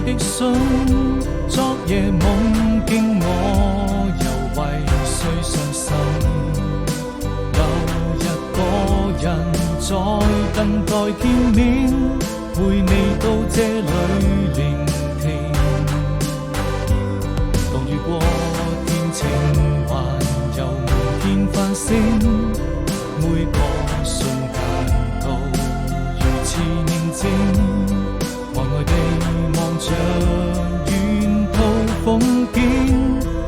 的信，昨夜夢見我又為誰傷心，留一個人在等待見面，陪你到這裏聆聽，當雨過天晴還有無見繁星，每個瞬間都如此寧靜，呆呆地望着沿途風景，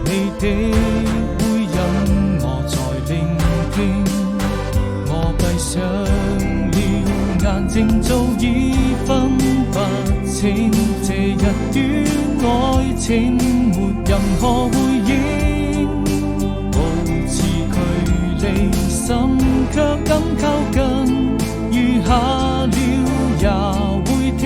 你的回音我在聆聽，我閉上了眼睛早已分不清，這一段愛情沒任何回應，保持距離心卻敢靠近，餘下了也會聽。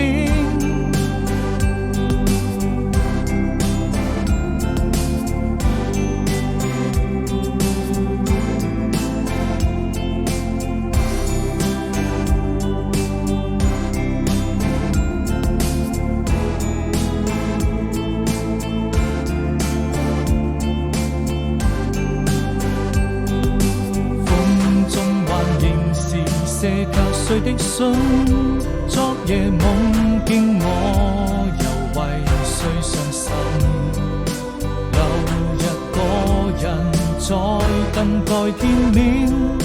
寫給誰的信，昨夜夢見我又為誰傷心，留一個人在等待見面。